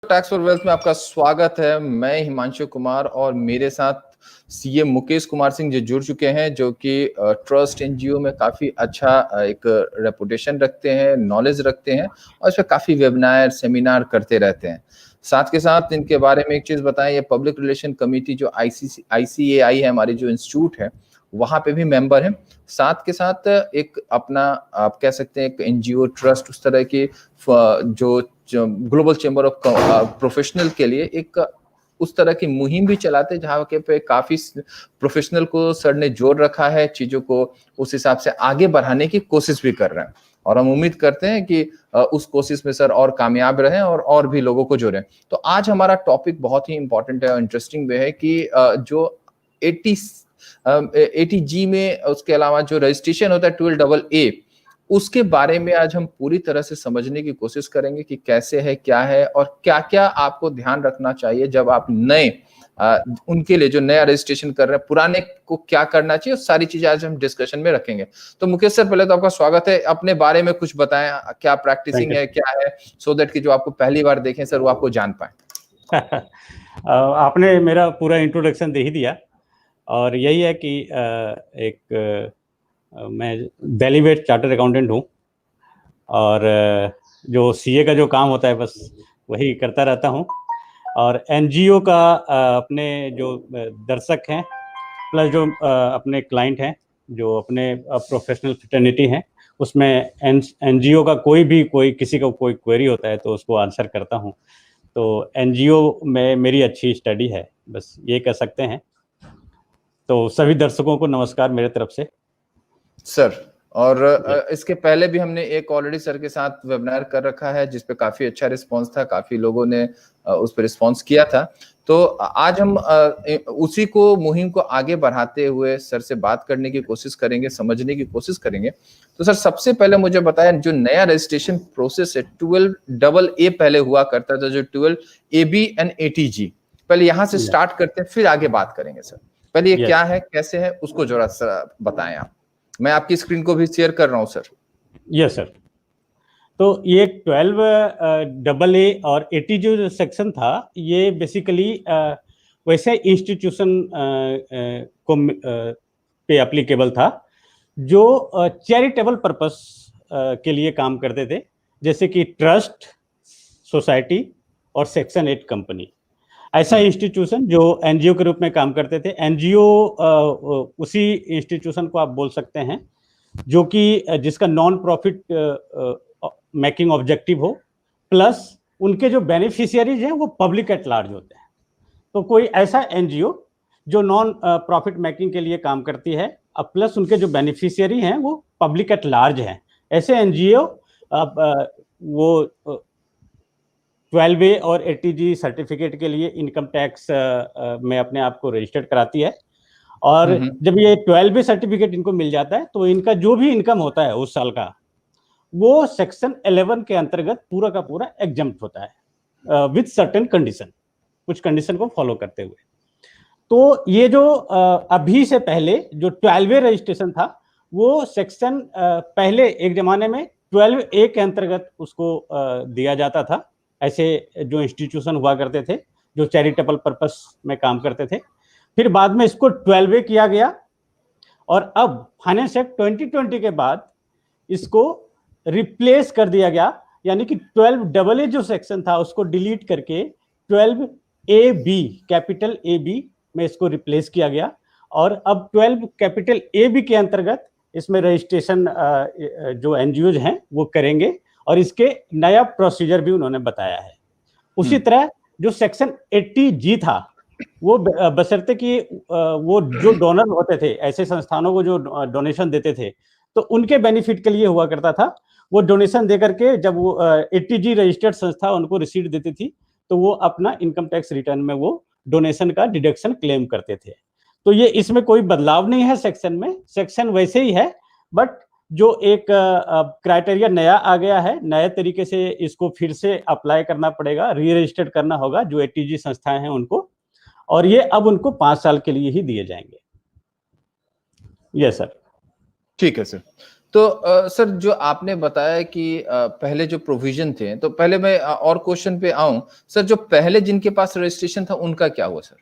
Tax for wealth में आपका स्वागत है। मैं हिमांशु कुमार और मेरे साथ सीए मुकेश कुमार सिंह जी जुड़ चुके हैं, जो कि ट्रस्ट एनजीओ में काफी अच्छा एक रेपुटेशन रखते हैं, नॉलेज रखते हैं और इस पर काफी वेबिनार सेमिनार करते रहते हैं। साथ के साथ इनके बारे में एक चीज बताएं, ये पब्लिक रिलेशन कमेटी जो आईसीएआई है, हमारी जो इंस्टीट्यूट है, वहां पे भी मेंबर है। साथ के साथ एक अपना आप कह सकते हैं एक एनजीओ ट्रस्ट उस तरह की जो ग्लोबल चैम्बर ऑफ प्रोफेशनल के लिए एक उस तरह की मुहिम भी चलाते हैं, जहाँ के पे काफी प्रोफेशनल को सर ने जोड़ रखा है, चीजों को उस हिसाब से आगे बढ़ाने की कोशिश भी कर रहे हैं। और हम उम्मीद करते हैं कि उस कोशिश में सर और कामयाब रहें और भी लोगों को जोड़ें। तो आज हमारा टॉपिक बहुत ही इंपॉर्टेंट है और इंटरेस्टिंग भी है कि जो 80G में उसके अलावा जो रजिस्ट्रेशन होता है 12AA, उसके बारे में आज हम पूरी तरह से समझने की कोशिश करेंगे कि कैसे है, क्या है और क्या क्या आपको ध्यान रखना चाहिए जब आप नए उनके लिए जो नया रजिस्ट्रेशन कर रहे हैं, पुराने को क्या करना चाहिए, सारी चीजें आज हम डिस्कशन में रखेंगे। तो मुकेश सर, पहले तो आपका स्वागत है। अपने बारे में कुछ बताएं, क्या प्रैक्टिसिंग है, क्या है, सो दैट कि जो आपको पहली बार देखें सर वो आपको जान पाए। आपने मेरा पूरा इंट्रोडक्शन दे ही दिया और यही है कि मैं डेलीवेट चार्टर्ड अकाउंटेंट हूँ और जो सीए का जो काम होता है बस वही करता रहता हूँ। और एनजीओ का अपने जो दर्शक हैं प्लस जो अपने क्लाइंट हैं, जो अपने प्रोफेशनल फ्रेटर्निटी हैं, उसमें एनजीओ का कोई किसी का कोई क्वेरी होता है तो उसको आंसर करता हूँ। तो एनजीओ में मेरी अच्छी स्टडी है, बस ये कह सकते हैं। तो सभी दर्शकों को नमस्कार मेरे तरफ से सर। और इसके पहले भी हमने एक ऑलरेडी सर के साथ वेबिनार कर रखा है, जिसपे काफी अच्छा रिस्पांस था, काफी लोगों ने उस पर रिस्पांस किया था। तो आज हम उसी को मुहिम को आगे बढ़ाते हुए सर से बात करने की कोशिश करेंगे, समझने की कोशिश करेंगे। तो सर, सबसे पहले मुझे बताएं, जो नया रजिस्ट्रेशन प्रोसेस है 12AA पहले हुआ करता था, जो 12AB एंड 80G, पहले यहाँ से स्टार्ट करते हैं, फिर आगे बात करेंगे। सर पहले ये क्या है, कैसे है, उसको जरा बताएं आप। मैं आपकी स्क्रीन को भी शेयर कर रहा हूं सर। Yes sir. तो ये 12AA और 80 जो सेक्शन था, ये बेसिकली वैसे इंस्टीट्यूशन को पे एप्लीकेबल था जो चैरिटेबल पर्पस के लिए काम करते थे, जैसे कि ट्रस्ट, सोसाइटी और सेक्शन 8 कंपनी। ऐसा इंस्टीट्यूशन जो एनजीओ के रूप में काम करते थे। एनजीओ उसी इंस्टीट्यूशन को आप बोल सकते हैं जो कि जिसका नॉन प्रॉफिट मेकिंग ऑब्जेक्टिव हो, प्लस उनके जो बेनिफिशियरीज हैं वो पब्लिक एट लार्ज होते हैं। तो कोई ऐसा एनजीओ जो नॉन प्रॉफिट मेकिंग के लिए काम करती है, प्लस उनके जो बेनिफिशियरी हैं वो पब्लिक एट लार्ज हैं, ऐसे एनजीओ वो 12A और 80G सर्टिफिकेट के लिए इनकम टैक्स में अपने आप को रजिस्टर्ड कराती है। और जब ये 12A सर्टिफिकेट इनको मिल जाता है तो इनका जो भी इनकम होता है उस साल का, वो सेक्शन 11 के अंतर्गत पूरा का पूरा एग्जम्प्ट होता है विद सर्टेन कंडीशन, कुछ कंडीशन को फॉलो करते हुए। तो ये जो अभी से पहले जो 12A रजिस्ट्रेशन था, वो सेक्शन पहले एक जमाने में 12A के अंतर्गत उसको दिया जाता था। ऐसे जो इंस्टीट्यूशन हुआ करते थे जो चैरिटेबल पर्पस में काम करते थे। फिर बाद में इसको 12A किया गया और अब फाइनेंस एक्ट 2020 के बाद इसको रिप्लेस कर दिया गया, यानी कि 12AA जो सेक्शन था उसको डिलीट करके 12AB कैपिटल AB में इसको रिप्लेस किया गया। और अब 12 कैपिटल AB के अंतर्गत इसमें रजिस्ट्रेशन जो एनजीओज हैं वो करेंगे और इसके नया प्रोसीजर भी उन्होंने बताया है। उसी तरह जो सेक्शन 80G था, वो बशर्ते कि वो जो डोनर होते थे, ऐसे संस्थानों को जो डोनेशन देते थे, तो उनके बेनिफिट के लिए हुआ करता था। वो डोनेशन दे करके जब वो 80G रजिस्टर्ड संस्था उनको रिसीट देती थी, तो वो अपना इनकम टैक्स रिटर्न में वो डोनेशन का डिडक्शन क्लेम करते थे। तो ये इसमें कोई बदलाव नहीं है सेक्शन में, सेक्शन वैसे ही है, बट जो एक क्राइटेरिया नया आ गया है, नए तरीके से इसको फिर से अप्लाई करना पड़ेगा, री रजिस्टर्ड करना होगा जो 80G संस्थाएं हैं उनको, और ये अब उनको 5 साल के लिए ही दिए जाएंगे। Yes sir. ठीक है सर। तो सर जो आपने बताया कि पहले जो प्रोविजन थे, तो पहले मैं और क्वेश्चन पे आऊं सर, जो पहले जिनके पास रजिस्ट्रेशन था उनका क्या हुआ सर?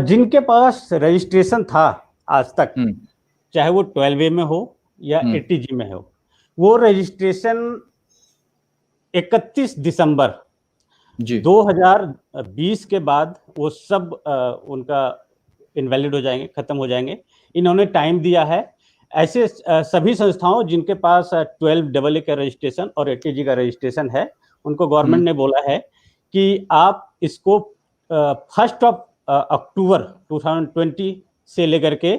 जिनके पास रजिस्ट्रेशन था आज तक, चाहे वो 12A में हो या 80G में हो, वो रजिस्ट्रेशन 31 दिसंबर जी 2020 के बाद वो सब उनका इनवैलिड हो जाएंगे, खत्म हो जाएंगे। इन्होंने टाइम दिया है। ऐसे सभी संस्थाओं जिनके पास 12AA का रजिस्ट्रेशन और 80G का रजिस्ट्रेशन है, उनको गवर्नमेंट ने बोला है कि आप इसको 1 अक्टूबर 2020 से लेकर के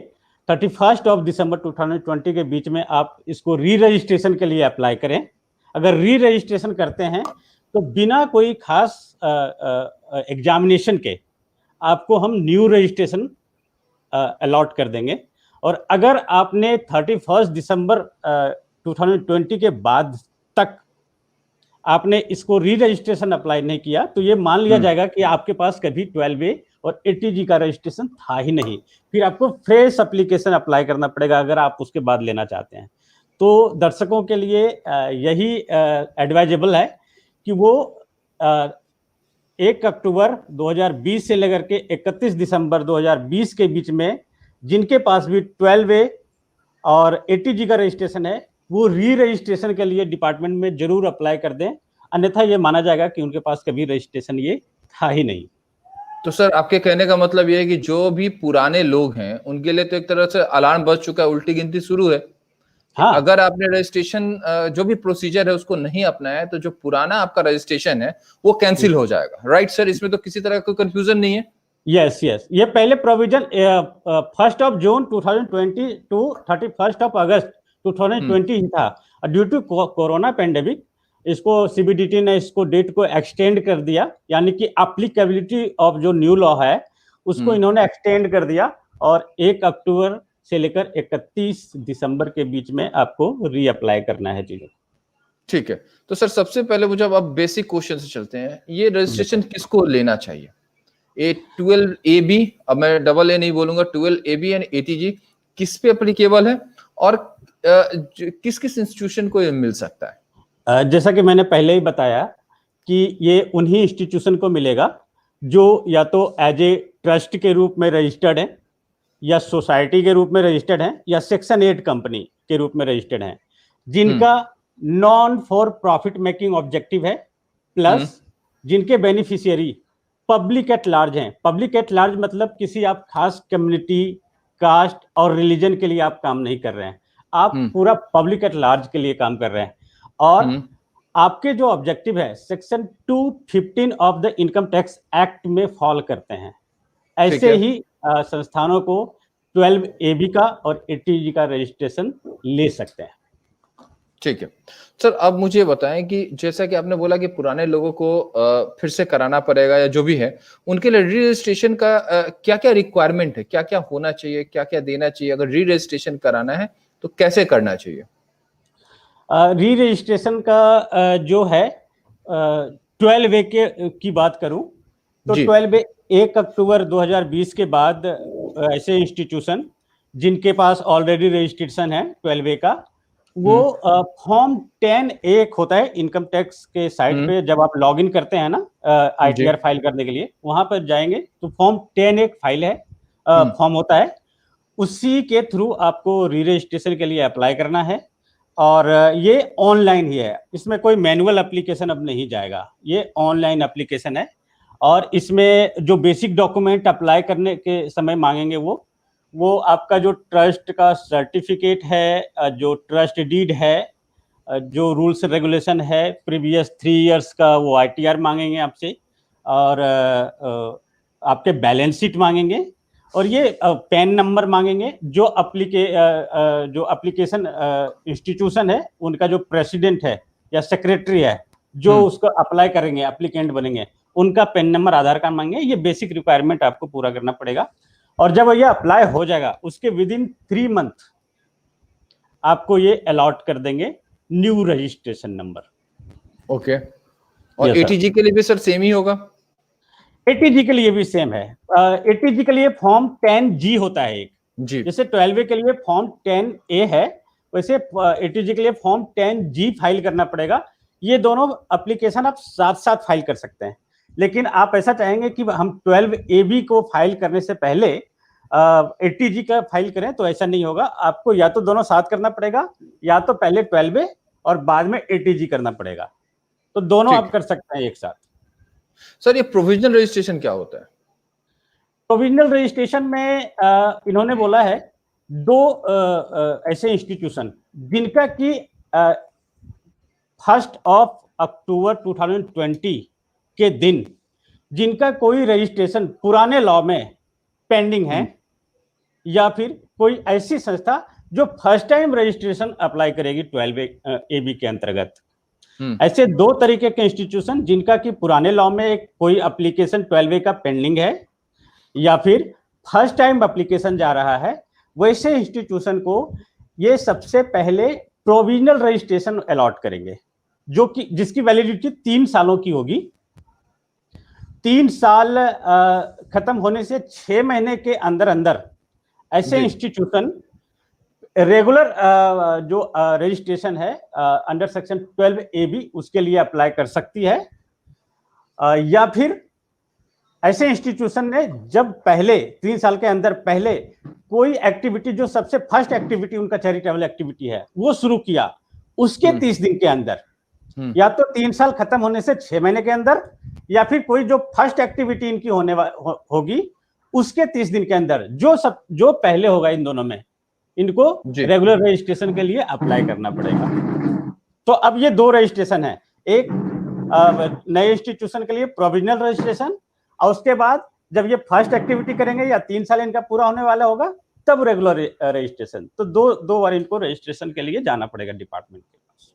31 दिसंबर 2020 के बीच में आप इसको री रजिस्ट्रेशन के लिए अप्लाई करें। अगर री रजिस्ट्रेशन करते हैं तो बिना कोई खास एग्जामिनेशन के आपको हम न्यू रजिस्ट्रेशन अलॉट कर देंगे। और अगर आपने 31 दिसंबर 2020 के बाद तक आपने इसको री रजिस्ट्रेशन अप्लाई नहीं किया, तो ये मान लिया जाएगा कि आपके पास कभी 12A और 80G का रजिस्ट्रेशन था ही नहीं। फिर आपको फ्रेश एप्लीकेशन अप्लाई करना पड़ेगा अगर आप उसके बाद लेना चाहते हैं। तो दर्शकों के लिए यही एडवाइजेबल है कि वो 1 अक्टूबर 2020 से लेकर के 31 दिसंबर 2020 के बीच में जिनके पास भी 12A और 80G का रजिस्ट्रेशन है, वो री रजिस्ट्रेशन के लिए डिपार्टमेंट में जरूर अप्लाई कर दें, अन्यथा ये माना जाएगा कि उनके पास कभी रजिस्ट्रेशन ये था ही नहीं। तो सर आपके कहने का मतलब ये है कि जो भी पुराने लोग हैं उनके लिए तो एक तरह से अलार्म बज चुका है, उल्टी गिनती शुरू है। हाँ। अगर आपने रजिस्ट्रेशन जो भी प्रोसीजर है उसको नहीं अपनाया है, तो जो पुराना आपका रजिस्ट्रेशन है वो कैंसिल हो जाएगा, राइट सर? इसमें तो किसी तरह का कंफ्यूजन नहीं है। यस ये पहले प्रोविजन 1 जून 2020 टू 31 अगस्त 2020 ही था। ड्यू टू कोरोना पेंडेमिक इसको सीबीडीटी ने इसको डेट को एक्सटेंड कर दिया, यानी कि एप्लीकेबिलिटी ऑफ जो न्यू लॉ है उसको इन्होंने एक्सटेंड कर दिया और 1 अक्टूबर से लेकर 31 दिसंबर के बीच में आपको रीअप्लाई करना है चीजों। ठीक है, तो सर सबसे पहले मुझे अब बेसिक क्वेश्चन से चलते हैं। ये रजिस्ट्रेशन किसको लेना चाहिए? 12AB, अब मैं AA नहीं बोलूंगा, 12AB एंड 80G किस पे एप्लीकेबल है और किस किस इंस्टीट्यूशन को ये मिल सकता है? जैसा कि मैंने पहले ही बताया कि ये उन्हीं इंस्टीट्यूशन को मिलेगा जो या तो एज ए ट्रस्ट के रूप में रजिस्टर्ड है, या सोसाइटी के रूप में रजिस्टर्ड है, या सेक्शन 8 कंपनी के रूप में रजिस्टर्ड है, जिनका non for profit making objective है, प्लस जिनके बेनिफिशियरी पब्लिक एट लार्ज हैं। पब्लिक एट लार्ज मतलब किसी आप खास कम्युनिटी, कास्ट और रिलीजन के लिए आप काम नहीं कर रहे हैं, आप पूरा पब्लिक एट लार्ज के लिए काम कर रहे हैं। और आपके जो ऑब्जेक्टिव है section 215 of the income tax act में फॉल करते हैं। ऐसे ही संस्थानों को 12AB का और 80G का रजिस्ट्रेशन ले सकते हैं। ठीक है सर, अब मुझे बताएं कि जैसा कि आपने बोला कि पुराने लोगों को फिर से कराना पड़ेगा या जो भी है, उनके लिए री रजिस्ट्रेशन का क्या क्या रिक्वायरमेंट है, क्या क्या होना चाहिए, क्या क्या देना चाहिए? अगर री रजिस्ट्रेशन कराना है तो कैसे करना चाहिए? री रजिस्ट्रेशन का जो है 12A की बात करूं तो 12A 1 अक्टूबर 2020 के बाद ऐसे इंस्टीट्यूशन जिनके पास ऑलरेडी रजिस्ट्रेशन है 12A का, वो फॉर्म 10A होता है इनकम टैक्स के साइट पे। जब आप लॉगिन करते हैं ना ITR फाइल करने के लिए, वहां पर जाएंगे तो फॉर्म 10A फाइल है, फॉर्म होता है, उसी के थ्रू आपको री रजिस्ट्रेशन के लिए अप्लाई करना है। और ये ऑनलाइन ही है, इसमें कोई मैनुअल एप्लीकेशन अब नहीं जाएगा, ये ऑनलाइन एप्लीकेशन है। और इसमें जो बेसिक डॉक्यूमेंट अप्लाई करने के समय मांगेंगे वो आपका जो ट्रस्ट का सर्टिफिकेट है, जो ट्रस्ट डीड है, जो रूल्स रेगुलेशन है, प्रीवियस 3 इयर्स का वो ITR मांगेंगे आपसे, और आपके बैलेंस शीट मांगेंगे, और ये पैन नंबर मांगेंगे। जो एप्लीकेशन इंस्टीट्यूशन है उनका जो प्रेसिडेंट है या सेक्रेटरी है जो उसको अप्लाई करेंगे, एप्लीकेंट बनेंगे, उनका पैन नंबर, आधार कार्ड मांगेंगे। ये बेसिक रिक्वायरमेंट आपको पूरा करना पड़ेगा। और जब ये अप्लाई हो जाएगा उसके विदिन 3 मंथ आपको ये अलॉट कर देंगे न्यू रजिस्ट्रेशन नंबर। ओके, और 80G के लिए भी सर सेम ही होगा? 80G के लिए भी सेम है। 80G के लिए फॉर्म 10G होता है एक, जैसे 12A के लिए फॉर्म 10A है, वैसे एटीजी के लिए फॉर्म 10G फाइल करना पड़ेगा। ये दोनों एप्लीकेशन आप साथ साथ फाइल कर सकते हैं, लेकिन आप ऐसा चाहेंगे कि हम 12AB को फाइल करने से पहले 80G का फाइल करें, तो ऐसा नहीं होगा। आपको या तो दोनों साथ करना पड़ेगा, या तो पहले 12A और बाद में 80G करना पड़ेगा। तो दोनों आप कर सकते हैं एक साथ। सर, ये प्रोविजनल रजिस्ट्रेशन क्या होता है? प्रोविजनल रजिस्ट्रेशन में इन्होंने बोला है दो ऐसे इंस्टीट्यूशन जिनका कि 1 अक्टूबर 2020 के दिन जिनका कोई रजिस्ट्रेशन पुराने लॉ में पेंडिंग है, या फिर कोई ऐसी संस्था जो फर्स्ट टाइम रजिस्ट्रेशन अप्लाई करेगी 12AB के अंतर्गत। ऐसे दो तरीके के इंस्टीट्यूशन जिनका कि पुराने लॉ में एक कोई एप्लीकेशन 12A का पेंडिंग है, या फिर फर्स्ट टाइम एप्लीकेशन जा रहा है, वैसे इंस्टीट्यूशन को ये सबसे पहले प्रोविजनल रजिस्ट्रेशन अलॉट करेंगे, जो कि जिसकी वैलिडिटी 3 सालों की होगी। 3 साल खत्म होने से 6 महीने के अंदर अंदर ऐसे इंस्टीट्यूशन रेगुलर जो रजिस्ट्रेशन है अंडर सेक्शन 12AB उसके लिए अप्लाई कर सकती है, या फिर ऐसे इंस्टीट्यूशन ने जब पहले 3 साल के अंदर पहले कोई एक्टिविटी जो सबसे फर्स्ट एक्टिविटी उनका चैरिटेबल एक्टिविटी है वो शुरू किया, उसके 30 दिन के अंदर, या तो 3 साल खत्म होने से 6 महीने के अंदर, या फिर कोई जो फर्स्ट एक्टिविटी इनकी होने होगी उसके 30 दिन के अंदर, जो पहले होगा इन दोनों में, इनको रेगुलर रजिस्ट्रेशन के लिए अप्लाई करना पड़ेगा। तो अब ये दो रजिस्ट्रेशन है, एक नए इंस्टीट्यूशन के लिए प्रोविजनल रजिस्ट्रेशन, और उसके बाद जब ये फर्स्ट एक्टिविटी करेंगे या 3 साल इनका पूरा होने वाला होगा तब रेगुलर रजिस्ट्रेशन। तो दो बार इनको रजिस्ट्रेशन के लिए जाना पड़ेगा डिपार्टमेंट के पास।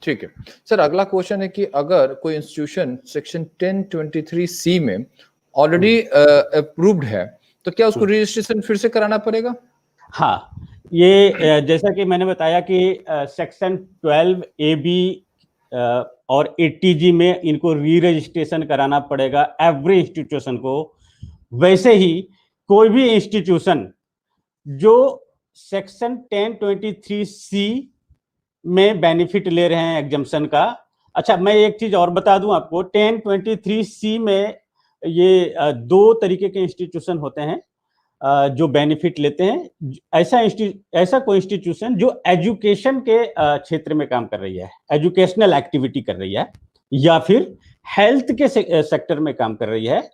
ठीक है सर, अगला क्वेश्चन है कि अगर कोई इंस्टीट्यूशन सेक्शन 1023C में ऑलरेडी अप्रूव्ड है तो क्या उसको रजिस्ट्रेशन फिर से कराना पड़ेगा? हाँ, ये जैसा कि मैंने बताया कि सेक्शन 12AB और 80G में इनको री रजिस्ट्रेशन कराना पड़ेगा एवरी इंस्टीट्यूशन को। वैसे ही कोई भी इंस्टीट्यूशन जो सेक्शन 1023C में बेनिफिट ले रहे हैं एग्जम्पशन का। अच्छा, मैं एक चीज और बता दूं आपको, 1023C में ये 2 तरीके के इंस्टीट्यूशन होते हैं जो बेनिफिट लेते हैं। ऐसा कोई इंस्टीट्यूशन जो एजुकेशन के क्षेत्र में काम कर रही है, एजुकेशनल एक्टिविटी कर रही है, या फिर हेल्थ के सेक्टर में काम कर रही है,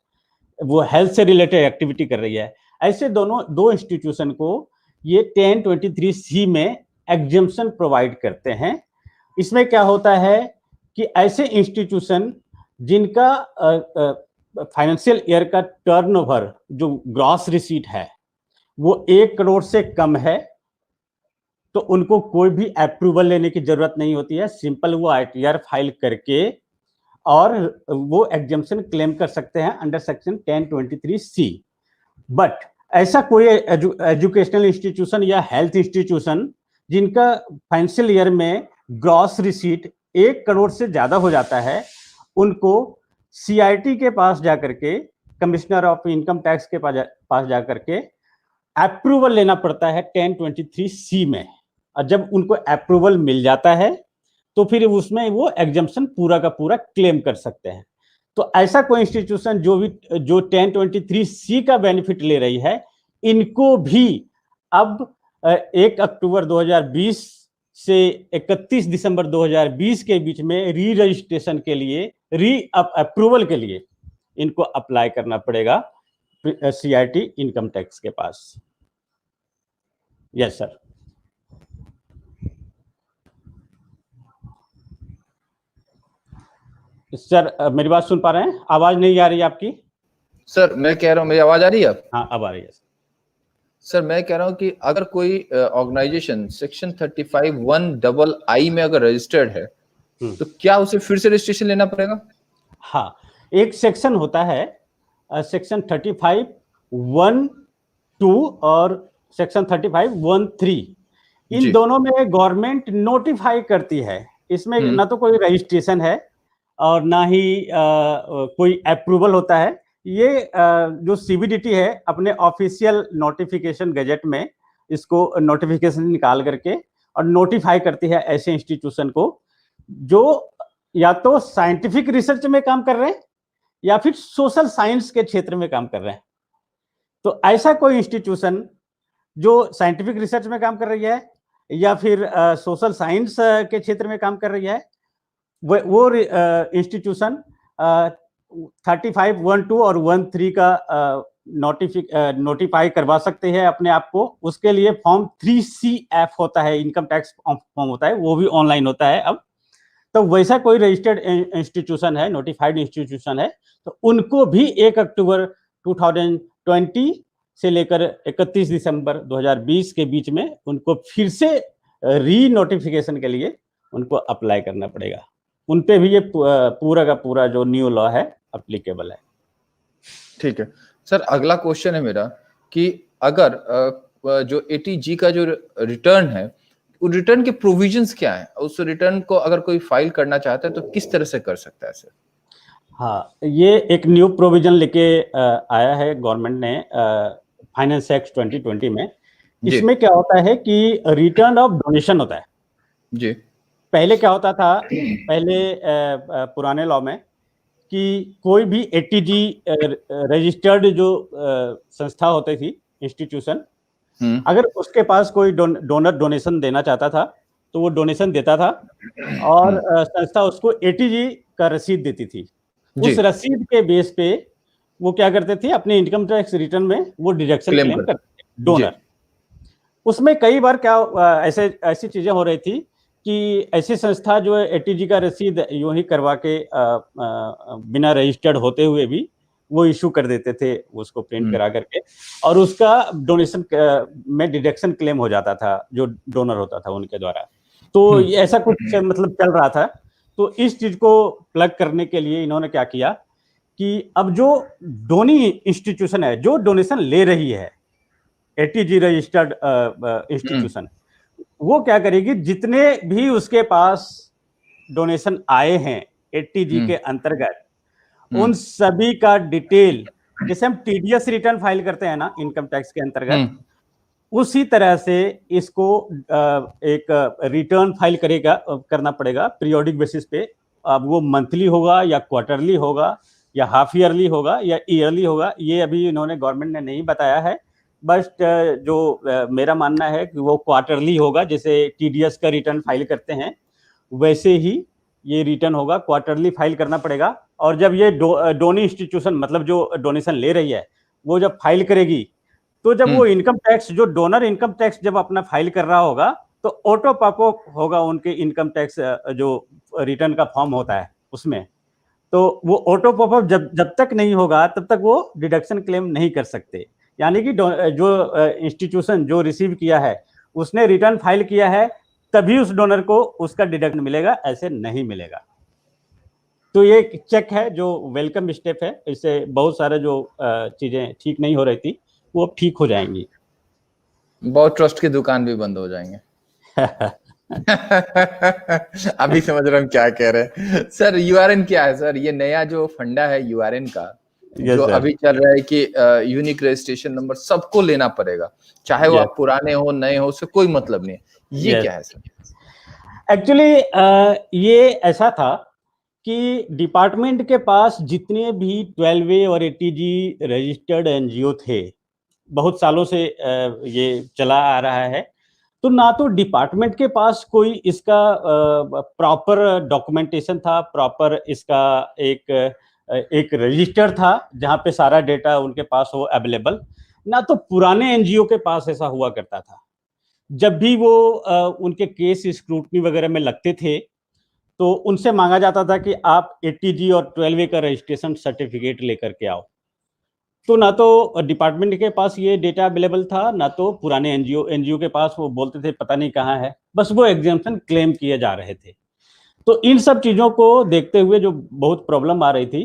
वो हेल्थ से रिलेटेड एक्टिविटी कर रही है। ऐसे दो इंस्टीट्यूशन को ये 1023C में एग्जम्पशन प्रोवाइड करते हैं। इसमें क्या होता है कि ऐसे इंस्टीट्यूशन जिनका फाइनेंशियल ईयर का टर्नओवर जो ग्रॉस रिसीट है वो 1 करोड़ से कम है, तो उनको कोई भी अप्रूवल लेने की जरूरत नहीं होती है। सिंपल वो ITR फाइल करके और वो एग्जम्पशन क्लेम कर सकते हैं अंडर सेक्शन 1023C। बट ऐसा कोई एजुकेशनल इंस्टीट्यूशन या हेल्थ इंस्टीट्यूशन जिनका फाइनेंशियल ईयर में ग्रॉस रिसीट 1 करोड़ से ज्यादा हो जाता है, उनको CIT के पास जाकर के, कमिश्नर ऑफ इनकम टैक्स के पास जाकर के अप्रूवल लेना पड़ता है 1023C में। और जब उनको अप्रूवल मिल जाता है तो फिर उसमें वो एग्जम्पशन पूरा का पूरा क्लेम कर सकते हैं। तो ऐसा कोई इंस्टीट्यूशन जो 1023C का बेनिफिट ले रही है, इनको भी अब 1 अक्टूबर 2020 से 31 दिसंबर 2020 के बीच में री रजिस्ट्रेशन के लिए, अप्रूवल के लिए इनको अप्लाई करना पड़ेगा CIT इनकम टैक्स के पास। Yes sir. सर मेरी बात सुन पा रहे हैं? आवाज नहीं आ रही आपकी? सर मैं कह रहा हूँ, मेरी आवाज आ रही है? हाँ, अब आ रही है सर। मैं कह रहा हूँ कि अगर कोई ऑर्गेनाइजेशन सेक्शन 35(1)II में अगर रजिस्टर्ड है तो क्या उसे फिर से रजिस्ट्रेशन लेना पड़ेगा? हाँ, एक सेक्शन होता है सेक्शन 35(1)(2) और सेक्शन 35(1)(3). इन दोनों में गवर्नमेंट नोटिफाई करती है। इसमें ना तो कोई रजिस्ट्रेशन है और ना ही कोई अप्रूवल होता है। ये जो CBDT है अपने ऑफिशियल नोटिफिकेशन गजेट में इसको नोटिफिकेशन निकाल करके और नोटिफाई करती है ऐसे इंस्टीट्यूशन को जो या तो साइंटिफिक रिसर्च में काम कर रहे हैं या फिर सोशल साइंस के क्षेत्र में काम कर रहे हैं। तो ऐसा कोई इंस्टीट्यूशन जो साइंटिफिक रिसर्च में काम कर रही है या फिर सोशल साइंस के क्षेत्र में काम कर रही है, वो इंस्टीट्यूशन 35(1)(2) और 1(3) का नोटिफाई करवा सकते हैं अपने आप को। उसके लिए फॉर्म 3CF होता है, इनकम टैक्स फॉर्म होता है, वो भी ऑनलाइन होता है अब। तो वैसा कोई रजिस्टर्ड इंस्टीट्यूशन है, नोटिफाइड इंस्टीट्यूशन है, तो उनको भी 1 अक्टूबर 2020 से लेकर 31 दिसंबर 2020 के बीच में उनको फिर से री नोटिफिकेशन के लिए उनको अप्लाई करना पड़ेगा। उन पे भी ये पूरा का पूरा जो न्यू लॉ है अप्लीकेबल है। ठीक है सर, अगला क्वेश्चन है मेरा कि अगर जो ATG का जो रिटर्न है, वो रिटर्न के प्रोविजंस क्या है? उस रिटर्न को अगर कोई फाइल करना चाहता है तो किस तरह से कर सकता है सर? हाँ, ये एक न्यू प्रोविजन लेके आया है गवर्नमेंट ने फाइनेंस एक्ट 2020 में। इसमें क्या होता है कि रिटर्न ऑफ डोनेशन होता है जी। पहले क्या होता था, पहले पुराने लॉ में कि कोई भी ATG रजिस्टर्ड जो संस्था होती थी, इंस्टीट्यूशन, अगर उसके पास कोई डोनर डोनेशन देना चाहता था तो वो डोनेशन देता था और संस्था उसको ATG का रसीद देती थी। उस रसीद के बेस पे वो क्या करते थे, अपने इनकम टैक्स रिटर्न में वो डिडक्शन क्लेम करते थे डोनर। उसमें कई बार क्या ऐसी चीजें हो रही थी कि ऐसी संस्था जो ATG का रसीद यूं ही करवा के बिना रजिस्टर्ड होते हुए भी वो इशू कर देते थे, उसको प्रिंट करा करके, और उसका डोनेशन में डिडक्शन क्लेम हो जाता था जो डोनर होता था उनके द्वारा। तो ऐसा कुछ मतलब चल रहा था। तो इस चीज को प्लग करने के लिए इन्होंने क्या किया कि अब जो डोनी इंस्टीट्यूशन है, जो डोनेशन ले रही है, ATG रजिस्टर्ड इंस्टीट्यूशन, वो क्या करेगी, जितने भी उसके पास डोनेशन आए हैं ATG के अंतर्गत, उन सभी का डिटेल, जैसे हम TDS रिटर्न फाइल करते हैं ना इनकम टैक्स के अंतर्गत, उसी तरह से इसको एक रिटर्न फाइल करना पड़ेगा पीरियोडिक बेसिस पे। अब वो मंथली होगा या क्वार्टरली होगा या हाफ ईयरली होगा या ईयरली होगा, ये अभी इन्होंने गवर्नमेंट ने नहीं बताया है। बस जो मेरा मानना है कि वो क्वार्टरली होगा, जैसे TDS का रिटर्न फाइल करते हैं वैसे ही ये रिटर्न होगा, क्वार्टरली फाइल करना पड़ेगा। और जब ये डोनी इंस्टीट्यूशन, मतलब जो डोनेशन ले रही है, वो जब फाइल करेगी तो जब वो इनकम टैक्स, जो डोनर इनकम टैक्स जब अपना फाइल कर रहा होगा तो ऑटो पॉपअप होगा उनके इनकम टैक्स जो रिटर्न का फॉर्म होता है उसमें। तो वो ऑटो पॉपअप जब तक नहीं होगा तब तक वो डिडक्शन क्लेम नहीं कर सकते। यानी कि जो इंस्टीट्यूशन जो रिसीव किया है उसने रिटर्न फाइल किया है, तभी उस डोनर को उसका डिडक्शन मिलेगा, ऐसे नहीं मिलेगा। तो ये एक चेक है जो वेलकम स्टेप है। इससे बहुत सारे जो चीजें ठीक नहीं हो रही थी वो अब ठीक हो जाएंगी। बहुत ट्रस्ट की दुकान भी बंद हो जाएंगे। अभी समझ रहा हूँ क्या कह रहे हैं सर। URN क्या है सर? ये नया जो फंडा है URN का, जो अभी चल रहा है कि यूनिक रजिस्ट्रेशन नंबर सबको लेना पड़ेगा, चाहे वो आप पुराने हो नए हो, उससे कोई मतलब नहीं। ये क्या है सर? एक्चुअली ये ऐसा था कि डिपार्टमेंट के पास जितने भी 12A और ATG रजिस्टर्ड NGO थे, बहुत सालों से ये चला आ रहा है, तो ना तो डिपार्टमेंट के पास कोई इसका प्रॉपर डॉक्यूमेंटेशन था, प्रॉपर इसका एक रजिस्टर था जहां पे सारा डेटा उनके पास हो अवेलेबल, ना तो पुराने NGO के पास ऐसा हुआ करता था। जब भी वो उनके केस स्क्रूटनी वगैरह में लगते थे तो उनसे मांगा जाता था कि आप ATG और 12A का रजिस्ट्रेशन सर्टिफिकेट लेकर के आओ। तो ना तो डिपार्टमेंट के पास ये डेटा अवेलेबल था, ना तो पुराने एनजीओ के पास, वो बोलते थे पता नहीं कहाँ है, बस वो एग्जाम्पशन क्लेम किए जा रहे थे। तो इन सब चीज़ों को देखते हुए जो बहुत प्रॉब्लम आ रही थी,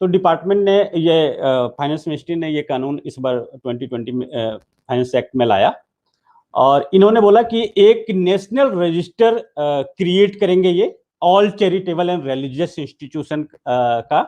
तो डिपार्टमेंट ने ये फाइनेंस मिनिस्ट्री ने ये कानून इस बार 2020 में फाइनेंस एक्ट में लाया और इन्होंने बोला कि एक नेशनल रजिस्टर क्रिएट करेंगे ये all charitable and religious institution का,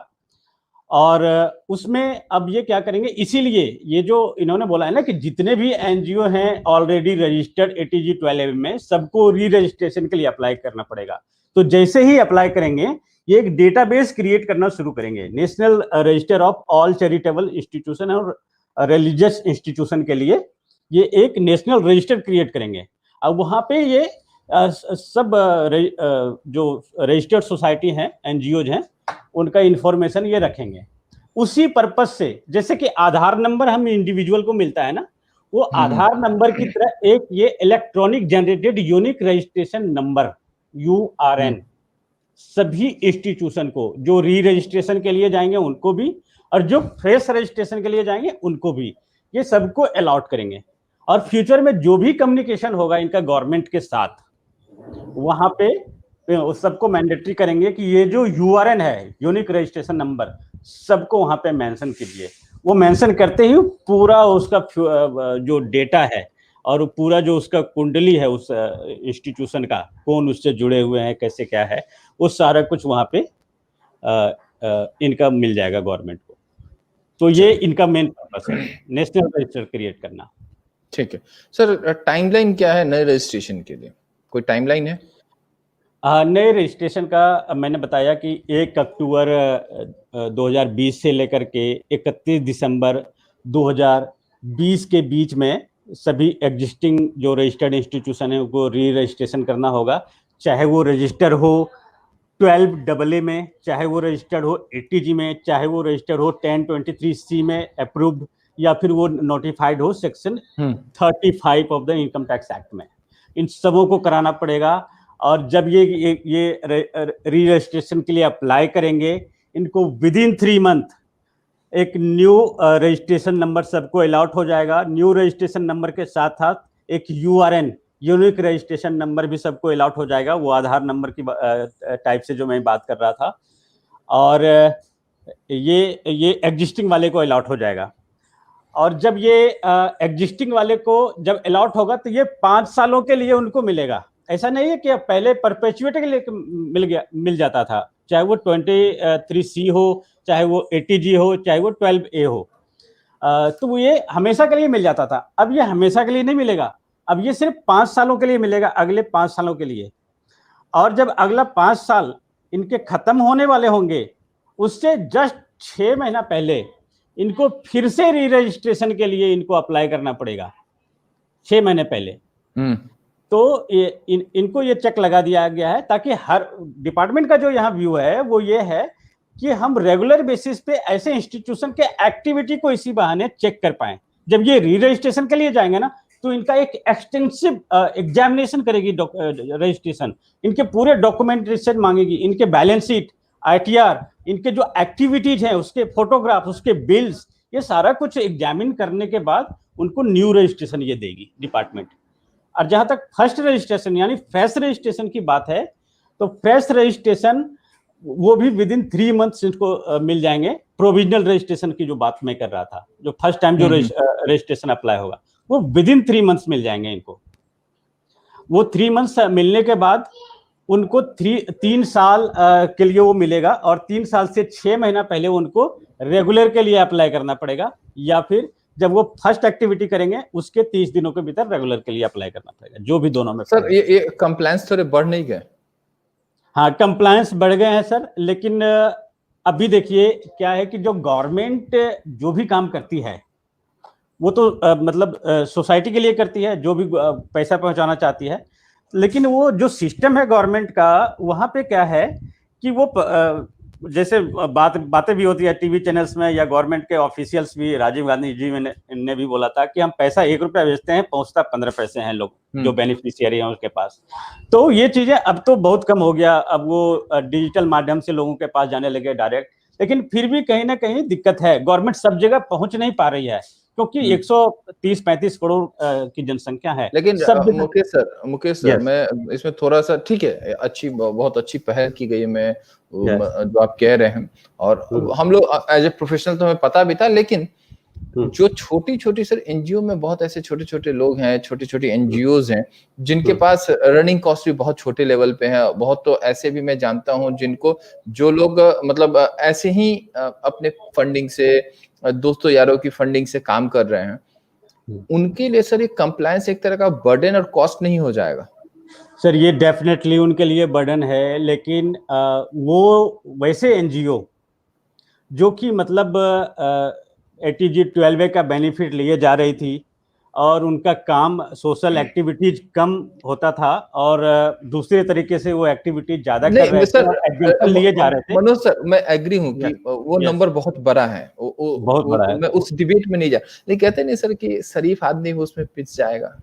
और उसमें अब ये क्या करेंगे, इसीलिए ये जो इन्होंने बोला है ना कि जितने भी एनजीओ हैं ऑलरेडी रजिस्टर्ड ATG 12A में, सबको री रजिस्ट्रेशन के लिए अप्लाई करना पड़ेगा। तो जैसे ही अप्लाई करेंगे, ये एक डेटाबेस क्रिएट करना शुरू करेंगे, national register of all charitable institution और रिलीजियस इंस्टीट्यूशन के लिए ये एक नेशनल रजिस्टर क्रिएट करेंगे। अब वहां पे ये सब जो रजिस्टर्ड सोसाइटी हैं, एनजीओज हैं, उनका इंफॉर्मेशन ये रखेंगे। उसी पर्पस से, जैसे कि आधार नंबर हम इंडिविजुअल को मिलता है ना, वो आधार नंबर की तरह एक ये electronic generated unique registration number URN सभी इंस्टीट्यूशन को, जो री रजिस्ट्रेशन के लिए जाएंगे उनको भी, और जो फ्रेश रजिस्ट्रेशन के लिए जाएंगे उनको भी, ये सबको अलॉट करेंगे। और फ्यूचर में जो भी कम्युनिकेशन होगा इनका गवर्नमेंट के साथ, वहां पे उस सबको मैंडेटरी करेंगे कि ये जो URN है, यूनिक रजिस्ट्रेशन नंबर, सबको वहां पे मेंशन कीजिए। वो मेंशन करते ही पूरा उसका जो डेटा है और पूरा जो उसका कुंडली है उस इंस्टीट्यूशन का, कौन उससे जुड़े हुए हैं, कैसे क्या है, वो सारा कुछ वहां पे इनका मिल जाएगा गवर्नमेंट को। तो ये इनका मेन पर्पस है, नेशनल रजिस्टर क्रिएट करना। ठीक है सर, टाइमलाइन क्या है नए रजिस्ट्रेशन के लिए, कोई टाइमलाइन है? नए रजिस्ट्रेशन का मैंने बताया कि 1 अक्टूबर 2020 से लेकर के 31 दिसंबर 2020 के बीच में सभी एग्जिस्टिंग जो रजिस्टर्ड इंस्टीट्यूशन है उनको री रजिस्ट्रेशन करना होगा, चाहे वो रजिस्टर हो 12AA में, चाहे वो रजिस्टर्ड हो ATG में, चाहे वो रजिस्टर्ड हो 1023C में अप्रूव्ड, या फिर वो नोटिफाइड हो section 35 of the income tax act में। इन सबों को कराना पड़ेगा। और जब ये री रजिस्ट्रेशन के लिए अप्लाई करेंगे, इनको विदिन 3 मंथ एक न्यू रजिस्ट्रेशन नंबर सबको अलॉट हो जाएगा। न्यू रजिस्ट्रेशन नंबर के साथ साथ एक URN यूनिक रजिस्ट्रेशन नंबर भी सबको अलॉट हो जाएगा, वो आधार नंबर की टाइप से जो मैं बात कर रहा था। और ये एग्जिस्टिंग वाले को अलॉट हो जाएगा। और जब ये एग्जिस्टिंग वाले को जब अलॉट होगा तो ये 5 सालों के लिए उनको मिलेगा। ऐसा नहीं है कि अब पहले परपेचुएट के लिए मिल जाता था, चाहे वो 23C हो, चाहे वो ATG हो, चाहे वो 12A हो, तो ये हमेशा के लिए मिल जाता था। अब ये हमेशा के लिए नहीं मिलेगा, अब ये सिर्फ 5 सालों के लिए मिलेगा, अगले 5 सालों के लिए। और जब अगला 5 साल इनके खत्म होने वाले होंगे, उससे जस्ट 6 महीना पहले इनको फिर से री रजिस्ट्रेशन के लिए इनको अप्लाई करना पड़ेगा, 6 महीने पहले। तो इनको ये चेक लगा दिया गया है, ताकि हर डिपार्टमेंट का जो यहाँ व्यू है वो ये है कि हम रेगुलर बेसिस पे ऐसे इंस्टीट्यूशन के एक्टिविटी को इसी बहाने चेक कर पाए। जब ये री रजिस्ट्रेशन के लिए जाएंगे ना, तो इनका एक एक्सटेंसिव एग्जामिनेशन करेगी रजिस्ट्रेशन, इनके पूरे डॉक्यूमेंटेशन मांगेगी, इनके बैलेंस शीट, ITR, इनके जो एक्टिविटीज हैं उसके फोटोग्राफ, उसके बिल्स, ये सारा कुछ एग्जामिन करने के बाद उनको न्यू रजिस्ट्रेशन ये देगी डिपार्टमेंट। और जहां तक फर्स्ट रजिस्ट्रेशन यानी फ्रेश रजिस्ट्रेशन की बात है, तो फ्रेश रजिस्ट्रेशन वो भी विदिन 3 मंथ्स इनको मिल जाएंगे। प्रोविजनल रजिस्ट्रेशन की जो बात मैं कर रहा था, जो फर्स्ट टाइम जो रजिस्ट्रेशन अप्लाई होगा, वो विदिन 3 मंथ्स मिल जाएंगे इनको। वो 3 मंथ्स मिलने के बाद उनको 3 साल के लिए वो मिलेगा, और 3 साल से 6 महीना पहले उनको रेगुलर के लिए अप्लाई करना पड़ेगा, या फिर जब वो फर्स्ट एक्टिविटी करेंगे उसके 30 दिनों के भीतर रेगुलर के लिए अप्लाई करना पड़ेगा, जो भी दोनों में। सर ये कंप्लायंस थोड़े बढ़ नहीं गए? हाँ, कंप्लायंस बढ़ गए हैं सर, लेकिन अभी देखिए क्या है कि जो गवर्नमेंट जो भी काम करती है वो तो मतलब सोसाइटी के लिए करती है, जो भी पैसा पहुंचाना चाहती है। लेकिन वो जो सिस्टम है गवर्नमेंट का, वहाँ पे क्या है कि वो जैसे बातें भी होती है टीवी चैनल्स में, या गवर्नमेंट के ऑफिशियल्स भी, राजीव गांधी जी ने भी बोला था कि हम पैसा 1 रुपया भेजते हैं, पहुंचता 15 पैसे हैं लोग जो बेनिफिशियरी हैं उसके पास। तो ये चीजें अब तो बहुत कम हो गया, अब वो डिजिटल माध्यम से लोगों के पास जाने लगे डायरेक्ट। लेकिन फिर भी कहीं ना कहीं दिक्कत है, गवर्नमेंट सब जगह पहुंच नहीं पा रही है, क्योंकि 130-35 करोड़ की जनसंख्या है। लेकिन मुकेश सर मैं इसमें थोड़ा सा, ठीक है, बहुत अच्छी पहल की गई है, मैं जो आप कह रहे हैं, और हम लोग एज ए प्रोफेशनल तो हमें पता भी था, लेकिन जो छोटी छोटी सर एनजीओ में बहुत ऐसे छोटे छोटे लोग हैं, छोटी छोटी एनजीओज हैं जिनके पास रनिंग कॉस्ट भी बहुत छोटे लेवल पे है। बहुत तो ऐसे भी मैं जानता हूं जिनको, जो लोग मतलब ऐसे ही अपने फंडिंग से, दोस्तों यारों की फंडिंग से काम कर रहे हैं, उनके लिए सर ये कंप्लायंस एक तरह का बर्डन और कॉस्ट नहीं हो जाएगा? सर ये डेफिनेटली उनके लिए बर्डन है, लेकिन वो वैसे एनजीओ जो कि मतलब एटीजी 12A का बेनिफिट लिए जा रही थी और उनका काम सोशल एक्टिविटीज कम होता था और दूसरे तरीके से वो एक्टिविटीज ज्यादा कर रहे थे और एग्जाम्पल लिए जा रहे थे। मनोज सर, मैं एग्री हूं कि वो नंबर बहुत बड़ा है, बहुत बड़ा है, मैं उस डिबेट में नहीं जा, लेकिन कहते नहीं सर कि शरीफ आदमी वो उसमें पिस जाएगा।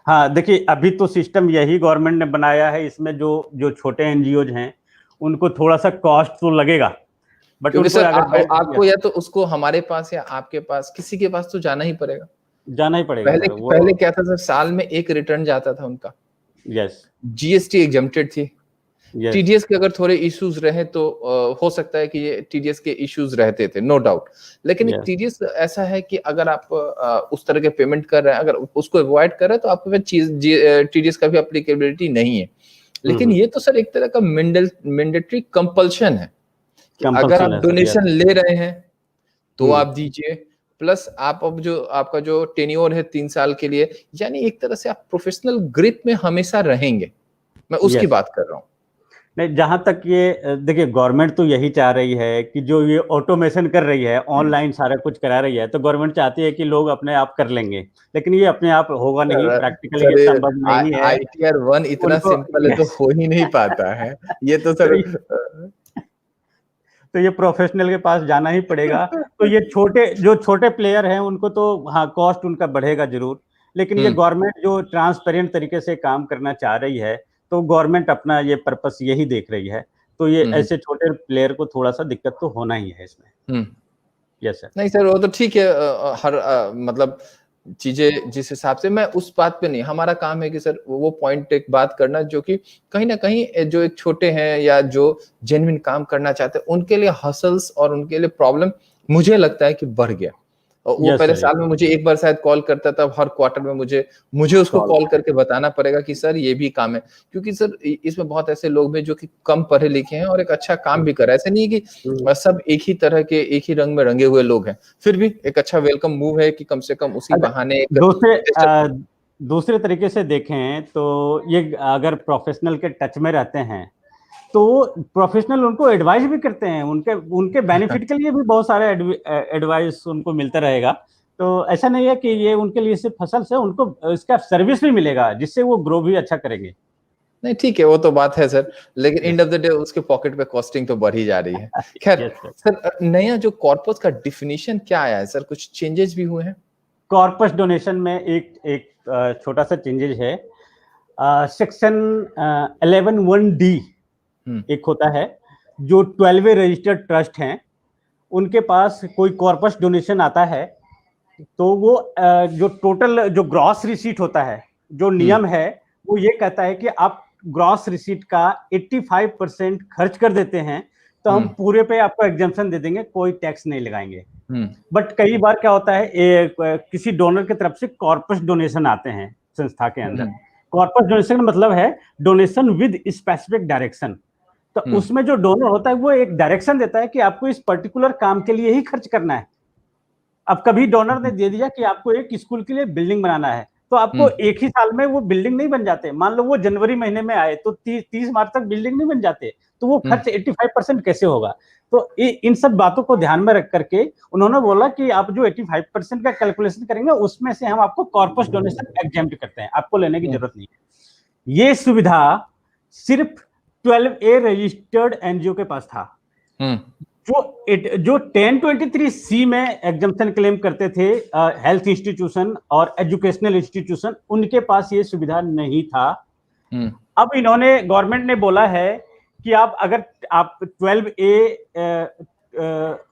हाँ देखिए, अभी तो सिस्टम यही गवर्नमेंट ने बनाया है, इसमें जो जो छोटे एनजीओज हैं उनको थोड़ा सा कॉस्ट तो लगेगा, बट क्योंकि उनको सर अगर आपको या तो उसको हमारे पास या आपके पास किसी के पास तो जाना ही पड़ेगा। जाना ही पड़ेगा पहले सर, वो पहले क्या था सर, साल में एक रिटर्न जाता था उनका। यस, जीएसटी एग्जम्प्टेड थी। यस, टीडीएस के अगर थोड़े इश्यूज रहे तो हो सकता है कि ये टीडीएस के इश्यूज रहते थे, नो डाउट, लेकिन यस, टीडीएस ऐसा है कि अगर आप उस तरह के पेमेंट कर रहे हैं, अगर उसको अवॉइड कर रहे हैं तो आपको टीडीएस का भी एप्लीकेबिलिटी नहीं है। लेकिन ये तो सर एक तरह का मैंडेटरी कंपल्शन है कि अगर आप कंपल्सन है सर, यस। डोनेशन ले रहे हैं तो आप दीजिए, प्लस आप अब जो आपका जो टेन्योर है 3 साल के लिए, यानी एक तरह से आप प्रोफेशनल ग्रिप में हमेशा रहेंगे, मैं उसकी बात कर रहा हूँ। नहीं, जहां तक ये देखिए, गवर्नमेंट तो यही चाह रही है कि जो ये ऑटोमेशन कर रही है, ऑनलाइन सारा कुछ करा रही है, तो गवर्नमेंट चाहती है कि लोग अपने आप कर लेंगे, लेकिन ये अपने आप होगा नहीं, प्रैक्टिकली ये संभव नहीं है। ITR 1 इतना उनको सिंपल है तो हो ही नहीं पाता है, ये तो सर तो ये प्रोफेशनल के पास जाना ही पड़ेगा। तो ये छोटे प्लेयर हैं उनको तो हाँ, कॉस्ट उनका बढ़ेगा जरूर, लेकिन ये गवर्नमेंट जो ट्रांसपेरेंट तरीके से काम करना चाह रही है, तो गवर्नमेंट अपना ये पर्पस यही देख रही है, तो ये ऐसे छोटे प्लेयर को थोड़ा सा दिक्कत तो होना ही है इसमें। Yes sir. नहीं सर, वो तो ठीक है, हर मतलब चीजें जिस हिसाब से, मैं उस बात पे नहीं, हमारा काम है कि सर वो पॉइंट एक बात करना जो कि कहीं ना कहीं जो एक छोटे हैं या जो जेन्युइन काम करना चाहते हैं उनके लिए हसल्स और उनके लिए प्रॉब्लम मुझे लगता है कि बढ़ गया। वो पहले साल में मुझे एक बार शायद कॉल करता था, हर क्वार्टर में मुझे उसको कॉल करके बताना पड़ेगा कि सर ये भी काम है, क्योंकि सर इसमें बहुत ऐसे लोग हैं जो कि कम पढ़े लिखे हैं और एक अच्छा काम भी कर रहे हैं। ऐसे नहीं है कि सब एक ही तरह के एक ही रंग में रंगे हुए लोग हैं, फिर भी एक अच्छा वेलकम मूव है कि कम से कम उसी बहाने दूसरे तरीके से देखें तो ये अगर प्रोफेशनल के टच में रहते हैं तो प्रोफेशनल उनको एडवाइस भी करते हैं, उनके बेनिफिट के लिए भी बहुत सारे एडवाइस उनको मिलता रहेगा। तो ऐसा नहीं है कि ये उनके लिए सिर्फ फसल से, उनको इसका सर्विस भी मिलेगा जिससे वो ग्रो भी अच्छा करेंगे। नहीं ठीक है, वो तो बात है सर, लेकिन एंड ऑफ द डे उसके पॉकेट पे कॉस्टिंग तो बढ़ ही जा रही है। खैर सर, नया जो कॉर्पस का डिफिनीशन क्या आया है सर, कुछ चेंजेस भी हुए हैं? कॉर्पस डोनेशन में एक छोटा सा चेंजेस है। सेक्शन 11(1)D एक होता है, जो 12 रजिस्टर्ड ट्रस्ट हैं उनके पास कोई कॉर्पस डोनेशन आता है तो वो जो टोटल जो ग्रॉस रिसीट होता है, जो नियम है वो ये कहता है कि आप ग्रॉस रिसीट का 85% खर्च कर देते हैं तो हम पूरे पे आपको एग्जम्पशन दे देंगे, कोई टैक्स नहीं लगाएंगे। बट कई बार क्या होता है, किसी डोनर की तरफ से कॉर्पस डोनेशन आते हैं संस्था के अंदर। कॉर्पस डोनेशन मतलब है डोनेशन विद स्पेसिफिक डायरेक्शन। तो उसमें जो डोनर होता है वो एक डायरेक्शन देता है कि आपको इस पर्टिकुलर काम के लिए ही खर्च करना है। अब कभी डोनर ने दे दिया कि आपको एक स्कूल के लिए बिल्डिंग बनाना है, तो आपको एक ही साल में वो बिल्डिंग नहीं बन जाते। मान लो वो जनवरी महीने में आए तो 30 मार्च तक बिल्डिंग नहीं बन जाते, तो वो खर्च 85% कैसे होगा? तो इन सब बातों को ध्यान में रख करके उन्होंने बोला कि आप जो 85% का कैलकुलेशन करेंगे उसमें से हम आपको कॉर्पस डोनेशन एग्जेम्प्ट करते हैं, आपको लेने की जरूरत नहीं है। ये सुविधा सिर्फ 12A रजिस्टर्ड एनजीओ के पास था। जो 1023C में एग्जम्पशन क्लेम करते थे, हेल्थ इंस्टीट्यूशन और एजुकेशनल इंस्टीट्यूशन, उनके पास ये सुविधा नहीं था। अब इन्होंने, गवर्नमेंट ने बोला है कि अगर आप 12A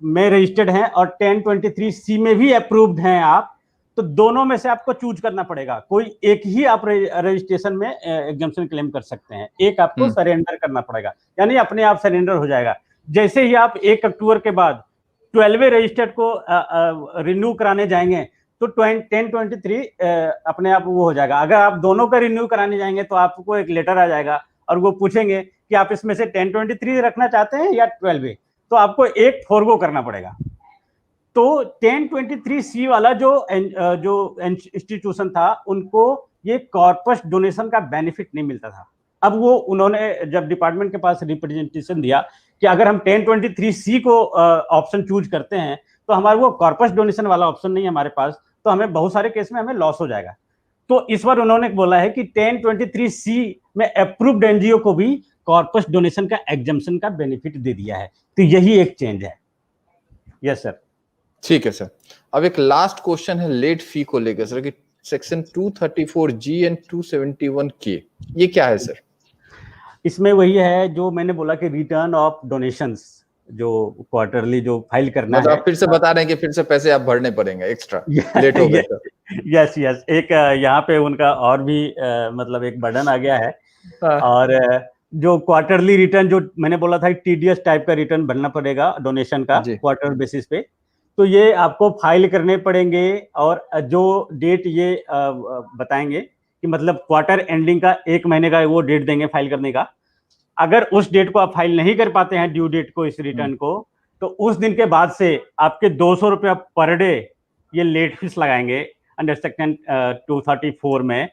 में रजिस्टर्ड हैं और 1023C में भी अप्रूव्ड हैं आप, तो दोनों में से आपको चूज करना पड़ेगा। कोई एक ही आप रजिस्ट्रेशन में एग्जम्पशन क्लेम कर सकते हैं, एक आपको सरेंडर करना पड़ेगा, यानी अपने आप सरेंडर हो जाएगा। जैसे ही आप 1 अक्टूबर के बाद 12वें रजिस्टर्ड को रिन्यू कराने जाएंगे तो 1023 अपने आप वो हो जाएगा। अगर आप दोनों का रिन्यू कराने जाएंगे तो आपको एक लेटर आ जाएगा और वो पूछेंगे कि आप इसमें से 1023 रखना चाहते हैं या 12, तो आपको एक फॉरगो करना पड़ेगा। तो 1023C वाला जो इंस्टीट्यूशन था उनको ये कॉर्पस डोनेशन का बेनिफिट नहीं मिलता था। अब वो उन्होंने जब डिपार्टमेंट के पास रिप्रेजेंटेशन दिया कि अगर हम 1023C को ऑप्शन चूज करते हैं तो हमारे वो कॉर्पस डोनेशन वाला ऑप्शन नहीं है हमारे पास, तो हमें बहुत सारे केस में हमें लॉस हो जाएगा। तो इस बार उन्होंने बोला है कि 1023C में अप्रूव्ड एनजीओ को भी कॉर्पस डोनेशन का एग्जम्पशन का बेनिफिट दे दिया है। तो यही एक चेंज है। Yes sir. ठीक है सर। अब एक लास्ट क्वेश्चन है लेट फी को लेकर सर, कि सेक्शन 234G एंड 271K ये क्या है सर? इसमें वही है जो मैंने बोला कि रिटर्न ऑफ डोनेशंस जो क्वार्टरली जो फाइल करना मतलब है। आप फिर से बता रहे हैं कि फिर से पैसे आप भरने पड़ेंगे एक्स्ट्रा, लेट हो गए सर। यस यस, एक यहाँ पे उनका और भी मतलब एक बर्डन आ गया है। और जो क्वार्टरली रिटर्न जो मैंने बोला था टीडीएस टाइप का रिटर्न भरना पड़ेगा डोनेशन का क्वार्टर बेसिस पे, तो ये आपको फाइल करने पड़ेंगे। और जो डेट ये बताएंगे कि मतलब क्वार्टर एंडिंग का 1 महीने का वो डेट देंगे फाइल करने का। अगर उस डेट को आप फाइल नहीं कर पाते हैं ड्यू डेट को इस रिटर्न को, तो उस दिन के बाद से आपके 200 रुपया पर डे ये लेट फीस लगाएंगे अंडर सेक्शन 234 में।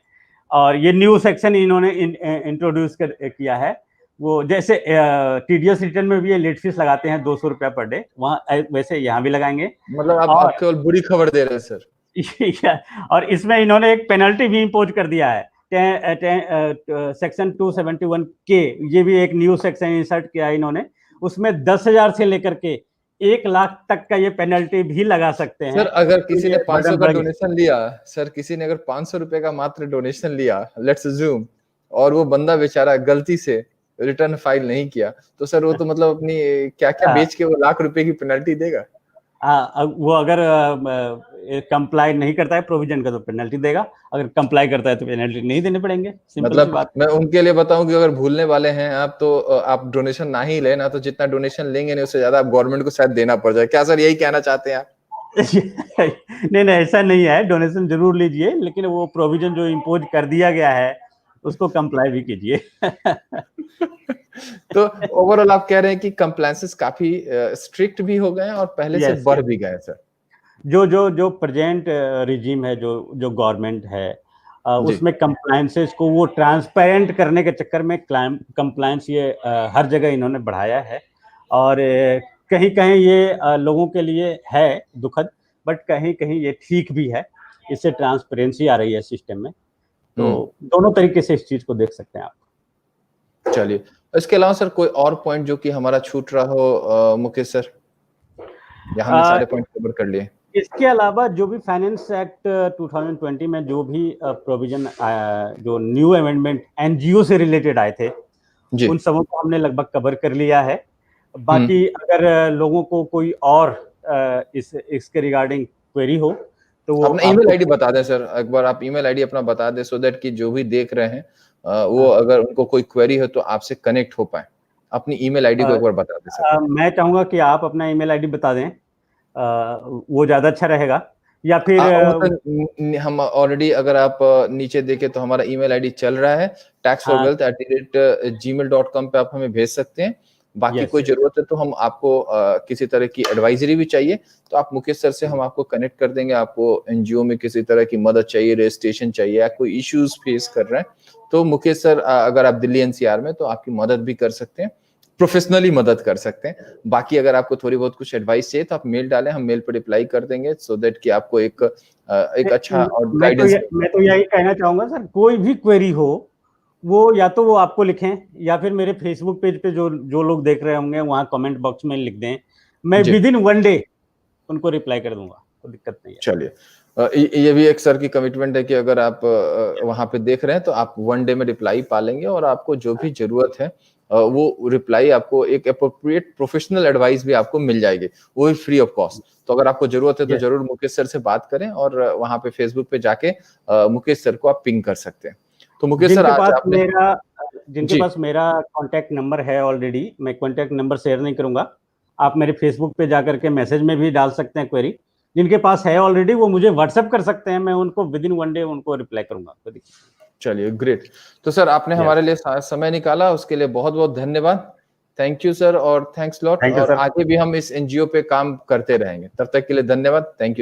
और ये न्यू सेक्शन इन्होंने इंट्रोड्यूस किया है। वो जैसे टीडीएस रिटर्न में भी ये लेट फीस लगाते हैं 200 रुपया पर डे, वहाँ वैसे यहाँ भी लगाएंगे। मतलब आप केवल बुरी खबर दे रहे हैं सर। और इसमें इन्होंने एक पेनल्टी भी इम्पोज कर दिया है, सेक्शन 271K, ये भी एक न्यू सेक्शन इंसर्ट किया है इन्होंने। उसमें 10,000 से लेकर के 1 लाख तक का ये पेनल्टी भी लगा सकते हैं। सर अगर किसी ने 500 का डोनेशन लिया, सर किसी ने अगर 500 रुपए का मात्र डोनेशन लिया, लेट्स अज्यूम, और वो बंदा बेचारा गलती से रिटर्न फाइल नहीं किया, तो सर वो तो मतलब अपनी क्या क्या बेच के वो लाख रुपए की पेनल्टी देगा। वो अगर कंप्लाई नहीं करता है प्रोविजन का तो पेनल्टी देगा, अगर कंप्लाई करता है तो पेनल्टी नहीं देने पड़ेंगे। मतलब मैं उनके लिए बताऊं कि अगर भूलने वाले हैं आप तो आप डोनेशन ना ही लेना, तो जितना डोनेशन लेंगे नहीं उससे ज्यादा आप गवर्नमेंट को शायद देना पड़ जाए। क्या सर यही कहना चाहते हैं आप? नहीं ऐसा नहीं है, डोनेशन जरूर लीजिए, लेकिन वो प्रोविजन जो इम्पोज कर दिया गया है उसको कंप्लाई भी कीजिए। तो ओवरऑल आप कह रहे हैं कि कंप्लायंसेस काफी स्ट्रिक्ट भी हो गए हैं और पहले से बढ़ भी गए सर। जो प्रेजेंट रिजीम है, जो गवर्नमेंट है, उसमें कंप्लायंसेस को वो ट्रांसपेरेंट करने के चक्कर में कंप्लायंस ये हर जगह इन्होंने बढ़ाया है। और कहीं कहीं ये लोगों के लिए है दुखद, बट कहीं कहीं ये ठीक भी है, इससे ट्रांसपेरेंसी आ रही है सिस्टम में। तो दोनों तरीके से इस चीज को देख सकते हैं आप। चलिए, इसके अलावा सर कोई और पॉइंट जो कि हमारा छूट रहा हो मुकेश सर, या हमने सारे पॉइंट कवर कर लिए? इसके अलावा जो भी फाइनेंस एक्ट 2020 में जो भी प्रोविजन जो न्यू अमेंडमेंट एनजीओ से रिलेटेड आए थे, उन सबों को हमने लगभग कवर कर लिया है। बाकी अगर लोगों को कोई और इसके रिगार्डिंग क्वेरी हो तो वो अपना ईमेल आईडी बता दें सर, एक बार आप ईमेल आईडी अपना बता दें, सो दैट कि जो भी देख रहे हैं वो अगर उनको कोई क्वेरी हो तो आपसे कनेक्ट हो पाए। अपनी ईमेल आईडी को एक बार बता दें सर। मैं चाहूंगा कि आप अपना ईमेल आईडी बता दें, वो ज्यादा अच्छा रहेगा। या फिर हम ऑलरेडी अगर आप नीचे देखें तो हमारा ईमेल आईडी चल रहा है, taxforwealth@gmail.com पे आप हमें भेज सकते हैं। बाकी कोई जरूरत है तो हम आपको किसी तरह की एडवाइजरी भी चाहिए तो आप मुकेश सर से हम आपको कनेक्ट कर देंगे। आपको एनजीओ में किसी तरह की मदद चाहिए, रजिस्ट्रेशन चाहिए, या कोई इश्यूज फेस कर रहे हैं तो मुकेश सर अगर आप दिल्ली एनसीआर में तो आपकी मदद भी कर सकते हैं, प्रोफेशनली मदद कर सकते हैं। बाकी अगर आपको थोड़ी बहुत कुछ एडवाइस चाहिए तो आप मेल डालें, हम मेल पर रिप्लाई कर देंगे, सो दैट कि आपको एक अच्छा और गाइडेंस। मैं तो यही कहना चाहूंगा सर, कोई भी क्वेरी हो वो या तो वो आपको लिखें या फिर मेरे फेसबुक पेज पे जो लोग देख रहे होंगे वहाँ कमेंट बॉक्स में लिख दें, मैं विदिन 1 डे उनको रिप्लाई कर दूंगा, कोई दिक्कत नहीं है। चलिए, ये भी एक सर की कमिटमेंट है कि अगर आप वहां पे देख रहे हैं तो आप 1 डे में रिप्लाई पा लेंगे और आपको जो भी जरूरत है वो रिप्लाई आपको एक अप्रोप्रिएट प्रोफेशनल एडवाइस भी आपको मिल जाएगी, वो भी फ्री ऑफ कॉस्ट। तो अगर आपको जरूरत है तो जरूर मुकेश सर से बात करें और वहां पे फेसबुक पे जाके मुकेश सर को आप पिंग कर सकते हैं। तो मुकेश सर जिनके पास मेरा कांटेक्ट नंबर है ऑलरेडी, मैं कांटेक्ट नंबर शेयर नहीं करूंगा, आप मेरे फेसबुक पे जाकर के मैसेज में भी डाल सकते हैं क्वेरी। जिनके पास है ऑलरेडी वो मुझे व्हाट्सएप कर सकते हैं, मैं उनको विद इन 1 डे उनको रिप्लाई करूंगा। चलिए ग्रेट। तो सर आपने हमारे लिए समय निकाला, उसके लिए बहुत बहुत धन्यवाद। थैंक यू सर, और थैंक्स लॉट। और आगे भी हम इस एनजीओ पे काम करते रहेंगे। तब तक के लिए धन्यवाद। Thank you.